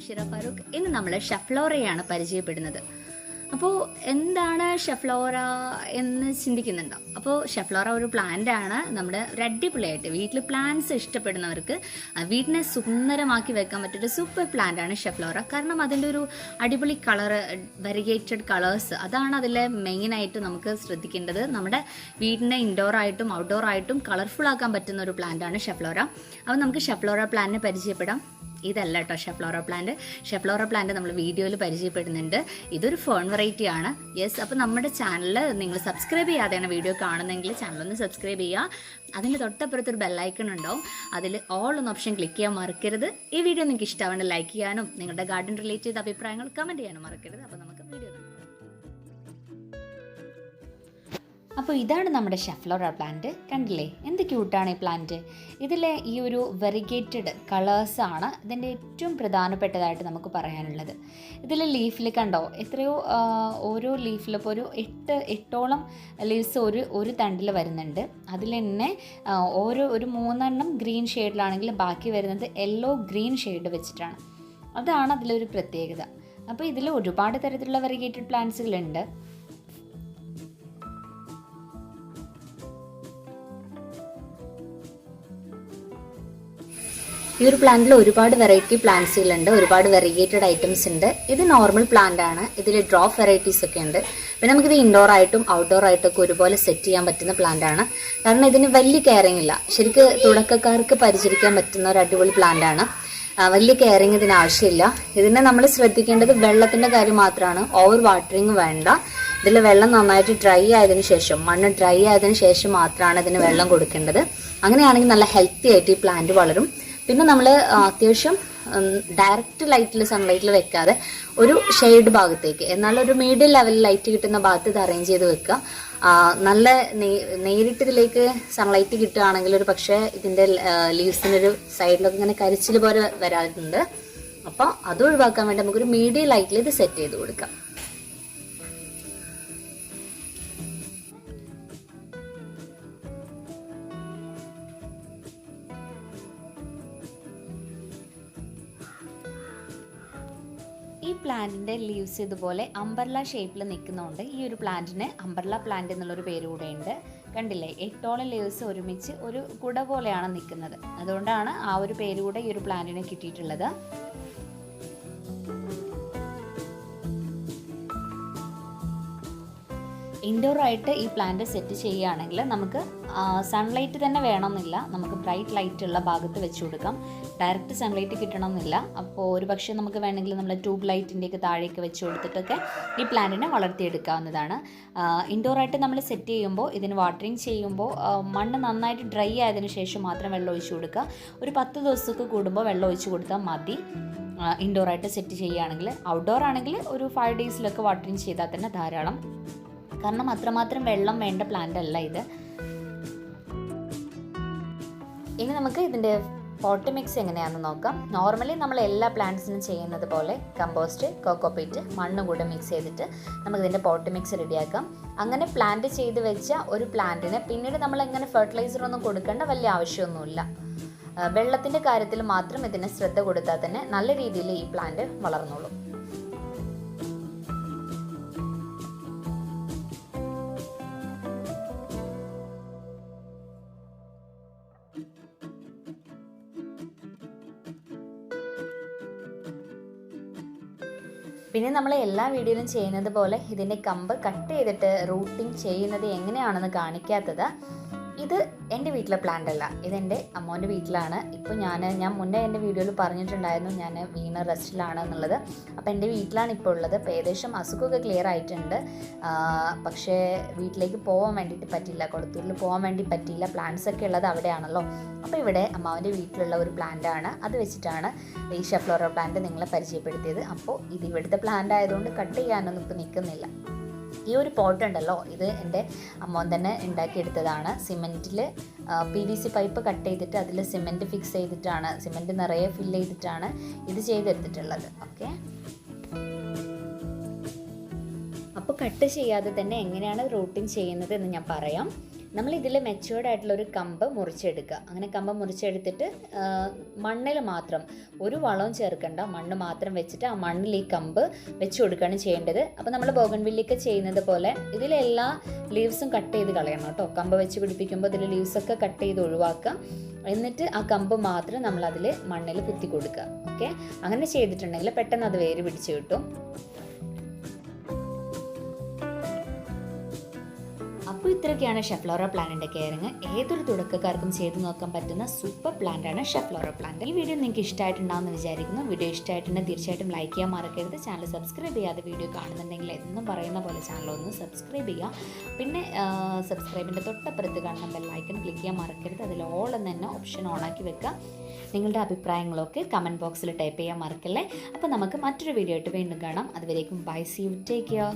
ഫാറൂഖ്. ഇന്ന് നമ്മൾ ഷഫ്ലോറയാണ് പരിചയപ്പെടുന്നത്. അപ്പോൾ എന്താണ് ഷഫ്ലോറ എന്ന് ചിന്തിക്കുന്നുണ്ടോ? അപ്പോൾ ഷഫ്ലോറ ഒരു പ്ലാന്റ് ആണ്. നമ്മുടെ ഒരു അടിപൊളിയായിട്ട് വീട്ടിൽ പ്ലാന്റ്സ് ഇഷ്ടപ്പെടുന്നവർക്ക് വീടിനെ സുന്ദരമാക്കി വെക്കാൻ പറ്റിയൊരു സൂപ്പർ പ്ലാന്റ് ആണ് ഷഫ്ലോറ. കാരണം അതിൻ്റെ ഒരു അടിപൊളി കളർ, വെരിഗേറ്റഡ് കളേഴ്സ്, അതാണ് അതിലെ മെയിനായിട്ട് നമുക്ക് ശ്രദ്ധിക്കേണ്ടത്. നമ്മുടെ വീടിനെ ഇൻഡോർ ആയിട്ടും ഔട്ട്ഡോർ ആയിട്ടും കളർഫുൾ ആക്കാൻ പറ്റുന്ന ഒരു പ്ലാന്റ് ആണ് ഷഫ്ലോറ. അപ്പോൾ നമുക്ക് ഷഫ്ലോറ പ്ലാന്റിനെ പരിചയപ്പെടാം. ഇതല്ല കേട്ടോ ഷഫ്ലോറ പ്ലാന്റ്. ഷഫ്ലോറ പ്ലാന്റ് നമ്മൾ വീഡിയോയിൽ പരിചയപ്പെടുന്നുണ്ട്. ഇതൊരു ഫേൺ വെറൈറ്റി ആണ്. യെസ്, അപ്പോൾ നമ്മുടെ ചാനൽ നിങ്ങൾ സബ്സ്ക്രൈബ് ചെയ്യാതെയാണ് വീഡിയോ കാണുന്നതെങ്കിൽ ചാനലൊന്ന് സബ്സ്ക്രൈബ് ചെയ്യുക. അതിൻ്റെ തൊട്ടപ്പുറത്തൊരു ബെല്ലൈക്കൺ ഉണ്ടാവും, അതിൽ ഓൾ എന്ന ഓപ്ഷൻ ക്ലിക്ക് ചെയ്യാൻ മറക്കരുത്. ഈ വീഡിയോ നിങ്ങൾക്ക് ഇഷ്ടമാവണ്ട ലൈക്ക് ചെയ്യാനും നിങ്ങളുടെ ഗാർഡൻ റിലേറ്റ് ചെയ്ത അഭിപ്രായങ്ങൾ കമൻറ്റ് ചെയ്യാനും മറക്കരുത്. അപ്പോൾ നമുക്ക് വീഡിയോ കാണാം. അപ്പോൾ ഇതാണ് നമ്മുടെ ഷഫ്ലോറ പ്ലാന്റ്. കണ്ടില്ലേ എന്ത് ക്യൂട്ടാണ് ഈ പ്ലാന്റ്. ഇതിലെ ഈ ഒരു വെറിഗേറ്റഡ് കളേഴ്സാണ് ഇതിൻ്റെ ഏറ്റവും പ്രധാനപ്പെട്ടതായിട്ട് നമുക്ക് പറയാനുള്ളത്. ഇതിൽ ലീഫിൽ കണ്ടോ എത്രയോ, ഓരോ ലീഫിൽ ഇപ്പോൾ ഒരു എട്ടോളം ലീവ്സ് ഒരു തണ്ടിൽ വരുന്നുണ്ട്. അതിൽ തന്നെ ഒരു 3 ഗ്രീൻ ഷെയ്ഡിലാണെങ്കിൽ ബാക്കി വരുന്നത് യെല്ലോ ഗ്രീൻ ഷെയ്ഡ് വെച്ചിട്ടാണ്. അതാണ് അതിലൊരു പ്രത്യേകത. അപ്പോൾ ഇതിൽ ഒരുപാട് തരത്തിലുള്ള വെറിഗേറ്റഡ് പ്ലാന്റ്സുകളുണ്ട്. ഈ ഒരു പ്ലാന്റിൽ ഒരുപാട് വെറൈറ്റി പ്ലാന്റ്സുകളുണ്ട്, ഒരുപാട് വെറിഗേറ്റഡ് ഐറ്റംസ് ഉണ്ട്. ഇത് നോർമൽ പ്ലാന്റ് ആണ്. ഇതിൽ ഡ്രോപ്പ് വെറൈറ്റീസ് ഒക്കെ ഉണ്ട്. പിന്നെ നമുക്കിത് ഇൻഡോർ ആയിട്ടും ഔട്ട്ഡോർ ആയിട്ടൊക്കെ ഒരുപോലെ സെറ്റ് ചെയ്യാൻ പറ്റുന്ന പ്ലാന്റ് ആണ്. കാരണം ഇതിന് വലിയ കെയറിങ് ഇല്ല. ശരിക്കും തുടക്കക്കാർക്ക് പരിചരിക്കാൻ പറ്റുന്ന ഒരു അടിപൊളി പ്ലാന്റ് ആണ്. വലിയ കെയറിങ് ഇതിന് ആവശ്യമില്ല. ഇതിനെ നമ്മൾ ശ്രദ്ധിക്കേണ്ടത് വെള്ളത്തിൻ്റെ കാര്യം മാത്രമാണ്. ഓവർ വാട്ടറിങ് വേണ്ട. ഇതിൽ വെള്ളം നന്നായിട്ട് ഡ്രൈ ആയതിനു ശേഷം, മണ്ണ് ഡ്രൈ ആയതിനു ശേഷം മാത്രമാണ് ഇതിന് വെള്ളം കൊടുക്കേണ്ടത്. അങ്ങനെയാണെങ്കിൽ നല്ല ഹെൽത്തി ആയിട്ട് ഈ പ്ലാന്റ് വളരും. പിന്നെ നമ്മൾ അത്യാവശ്യം ഡയറക്റ്റ് ലൈറ്റിൽ, സൺലൈറ്റിൽ വെക്കാതെ ഒരു ഷെയ്ഡ് ഭാഗത്തേക്ക്, എന്നാൽ ഒരു മീഡിയം ലെവലിൽ ലൈറ്റ് കിട്ടുന്ന ഭാഗത്ത് ഇത് അറേഞ്ച് ചെയ്ത് വെക്കുക. നല്ല നേരിട്ട് ഇതിലേക്ക് സൺലൈറ്റ് കിട്ടുകയാണെങ്കിൽ ഒരു പക്ഷേ ഇതിൻ്റെ ലീവ്സിനൊരു സൈഡിലൊക്കെ ഇങ്ങനെ കരിച്ചിൽ പോലെ വരാറുണ്ട്. അപ്പോൾ അത് ഒഴിവാക്കാൻ വേണ്ടി നമുക്കൊരു മീഡിയം ലൈറ്റിൽ ഇത് സെറ്റ് ചെയ്ത് കൊടുക്കാം. ഈ പ്ലാന്റിൻ്റെ ലീവ്സ് ഇതുപോലെ അംബർല ഷേപ്പിൽ നിൽക്കുന്നതുകൊണ്ട് ഈ ഒരു പ്ലാന്റിന് അംബർല പ്ലാന്റ് എന്നുള്ളൊരു പേര് കൂടെ ഉണ്ട്. കണ്ടില്ലേ, 8ഓളം ലീവ്സ് ഒരുമിച്ച് ഒരു കുട പോലെയാണ് നിൽക്കുന്നത്. അതുകൊണ്ടാണ് ആ ഒരു പേര് കൂടെ ഈ ഒരു പ്ലാന്റിന് കിട്ടിയിട്ടുള്ളത്. ഇൻഡോർ ആയിട്ട് ഈ പ്ലാന്റ് സെറ്റ് ചെയ്യുകയാണെങ്കിൽ നമുക്ക് സൺലൈറ്റ് തന്നെ വേണമെന്നില്ല. നമുക്ക് ബ്രൈറ്റ് ലൈറ്റ് ഉള്ള ഭാഗത്ത് വെച്ച് കൊടുക്കാം. ഡയറക്റ്റ് സൺലൈറ്റ് കിട്ടണമെന്നില്ല. അപ്പോൾ ഒരു പക്ഷേ നമുക്ക് വേണമെങ്കിൽ നമ്മൾ ട്യൂബ് ലൈറ്റിൻ്റെയൊക്കെ താഴേക്ക് വെച്ച് കൊടുത്തിട്ടൊക്കെ ഈ പ്ലാന്റിനെ വളർത്തിയെടുക്കാവുന്നതാണ്. ഇൻഡോറായിട്ട് നമ്മൾ സെറ്റ് ചെയ്യുമ്പോൾ, ഇതിന് വാട്ടറിങ് ചെയ്യുമ്പോൾ മണ്ണ് നന്നായിട്ട് ഡ്രൈ ആയതിനു ശേഷം മാത്രം വെള്ളം ഒഴിച്ച് കൊടുക്കുക. ഒരു 10 ദിവസമൊക്കെ കൂടുമ്പോൾ വെള്ളം ഒഴിച്ച് കൊടുത്താൽ മതി. ഇൻഡോറായിട്ട് സെറ്റ് ചെയ്യുകയാണെങ്കിൽ. ഔട്ട്ഡോർ ആണെങ്കിൽ ഒരു 5 ഡേയ്സിലൊക്കെ വാട്ടറിങ് ചെയ്താൽ തന്നെ ധാരാളം. കാരണം അത്രമാത്രം വെള്ളം വേണ്ട പ്ലാന്റ് അല്ല ഇത്. ഇനി നമുക്ക് ഇതിൻ്റെ പോട്ട് മിക്സ് എങ്ങനെയാണെന്ന് നോക്കാം. നോർമലി നമ്മൾ എല്ലാ പ്ലാന്റ്സിനും ചെയ്യുന്നത് പോലെ കമ്പോസ്റ്റ്, കോക്കോപീറ്റ്, മണ്ണും കൂടെ മിക്സ് ചെയ്തിട്ട് നമുക്ക് ഇതിൻ്റെ പോട്ട് മിക്സ് റെഡിയാക്കാം. അങ്ങനെ പ്ലാന്റ് ചെയ്ത് വെച്ച ഒരു പ്ലാന്റിന് പിന്നീട് നമ്മൾ എങ്ങനെ ഫെർട്ടിലൈസറൊന്നും കൊടുക്കേണ്ട വലിയ ആവശ്യമൊന്നുമില്ല. വെള്ളത്തിൻ്റെ കാര്യത്തിൽ മാത്രം ഇതിന് ശ്രദ്ധ കൊടുത്താൽ തന്നെ നല്ല രീതിയിൽ ഈ പ്ലാന്റ് വളർന്നോളും. പിന്നെ നമ്മൾ എല്ലാ വീഡിയോയിലും ചെയ്യുന്നത് പോലെ ഇതിൻ്റെ കമ്പ് കട്ട് ചെയ്തിട്ട് റൂട്ടിങ് ചെയ്യുന്നത് എങ്ങനെയാണെന്ന് കാണിക്കാത്തത്. ഇത് എൻ്റെ വീട്ടിലെ പ്ലാന്റ് അല്ല, ഇതെൻ്റെ അമ്മോൻ്റെ വീട്ടിലാണ്. ഇപ്പോൾ ഞാൻ മുന്നേ എൻ്റെ വീഡിയോയിൽ പറഞ്ഞിട്ടുണ്ടായിരുന്നു ഞാൻ വീണ റെസ്റ്റിലാണ് എന്നുള്ളത്. അപ്പോൾ എൻ്റെ വീട്ടിലാണ് ഇപ്പോൾ ഉള്ളത്. അപ്പോൾ ഏകദേശം അസുഖമൊക്കെ ക്ലിയർ ആയിട്ടുണ്ട്. പക്ഷേ വീട്ടിലേക്ക് പോകാൻ വേണ്ടിയിട്ട് പറ്റില്ല, കൊളത്തൂരിൽ പോകാൻ വേണ്ടി പറ്റിയില്ല. പ്ലാന്റ്സ് ഒക്കെ ഉള്ളത് അവിടെയാണല്ലോ. അപ്പോൾ ഇവിടെ അമ്മാവൻ്റെ വീട്ടിലുള്ള ഒരു പ്ലാന്റാണ്. അത് വെച്ചിട്ടാണ് ഈ ഷഫ്ലോറ പ്ലാന്റ് നിങ്ങളെ പരിചയപ്പെടുത്തിയത്. അപ്പോൾ ഇത് ഇവിടുത്തെ പ്ലാന്റ് ആയതുകൊണ്ട് കട്ട് ചെയ്യാനൊന്നും ഇപ്പോൾ നിൽക്കുന്നില്ല. ഈ ഒരു പോട്ട് ഉണ്ടല്ലോ, ഇത് എൻ്റെ അമ്മോൻ തന്നെ ഉണ്ടാക്കിയെടുത്തതാണ്. സിമെൻറ്റിൽ PVC പൈപ്പ് കട്ട് ചെയ്തിട്ട് അതിൽ സിമെൻറ്റ് ഫിക്സ് ചെയ്തിട്ടാണ്, സിമെൻറ്റ് നിറയെ ഫില്ല് ചെയ്തിട്ടാണ് ഇത് ചെയ്തെടുത്തിട്ടുള്ളത്. ഓക്കെ, അപ്പോൾ കട്ട് ചെയ്യാതെ തന്നെ എങ്ങനെയാണ് റൂട്ടിങ് ചെയ്യുന്നത് എന്ന് ഞാൻ പറയാം. നമ്മൾ ഇതിൽ മെച്ചുവേർഡ് ആയിട്ടുള്ള ഒരു കമ്പ് മുറിച്ചെടുക്കുക. അങ്ങനെ കമ്പ് മുറിച്ചെടുത്തിട്ട് മണ്ണിൽ മാത്രം ഒരു വളവും ചേർക്കണ്ട, മണ്ണ് മാത്രം വെച്ചിട്ട് ആ മണ്ണിൽ ഈ കമ്പ് വെച്ച് കൊടുക്കുകയാണ് ചെയ്യേണ്ടത്. അപ്പോൾ നമ്മൾ ബോഗൺവില്ലയൊക്കെ ചെയ്യുന്നത് പോലെ ഇതിലെല്ലാ ലീവ്സും കട്ട് ചെയ്ത് കളയണം കേട്ടോ. കമ്പ് വെച്ച് പിടിപ്പിക്കുമ്പോൾ ഇതിൽ ലീവ്സൊക്കെ കട്ട് ചെയ്ത് ഒഴിവാക്കുക. എന്നിട്ട് ആ കമ്പ് മാത്രം നമ്മൾ അതിൽ മണ്ണിൽ കുത്തി കൊടുക്കുക. ഓക്കെ, അങ്ങനെ ചെയ്തിട്ടുണ്ടെങ്കിൽ പെട്ടെന്ന് അത് വേര് പിടിച്ച് കിട്ടും. അപ്പോൾ ഇത്രയൊക്കെയാണ് ഷഫ്ലോറ പ്ലാന്റിൻ്റെ കെയറിങ്. ഏതൊരു തുടക്കക്കാർക്കും ചെയ്ത് നോക്കാൻ പറ്റുന്ന സൂപ്പർ പ്ലാന്റാണ് ഷഫ്ലോറ പ്ലാന്റ്. ഈ വീഡിയോ നിങ്ങൾക്ക് ഇഷ്ടമായിട്ടുണ്ടാകുമെന്ന് വിചാരിക്കുന്നു. വീഡിയോ ഇഷ്ടമായിട്ടുണ്ടെങ്കിൽ തീർച്ചയായിട്ടും ലൈക്ക് ചെയ്യാൻ മറക്കരുത്. ചാനൽ സബ്സ്ക്രൈബ് ചെയ്യാതെ വീഡിയോ കാണുന്നുണ്ടെങ്കിൽ എന്നും പറയുന്ന പോലെ ചാനൽ ഒന്ന് സബ്സ്ക്രൈബ് ചെയ്യുക. പിന്നെ സബ്സ്ക്രൈബിൻ്റെ തൊട്ടപ്പുറത്ത് കാണുന്ന ബെല്ലൈക്കൺ ക്ലിക്ക് ചെയ്യാൻ മറക്കരുത്. അതിൽ ഓൾ എന്ന് തന്നെ ഓപ്ഷൻ ഓണാക്കി വെക്കുക. നിങ്ങളുടെ അഭിപ്രായങ്ങളൊക്കെ കമൻറ്റ് ബോക്സിൽ ടൈപ്പ് ചെയ്യാൻ മറക്കല്ലേ. അപ്പോൾ നമുക്ക് മറ്റൊരു വീഡിയോ ആയിട്ട് വീണ്ടും കാണാം. അതുവരേക്കും bye, see you, take care.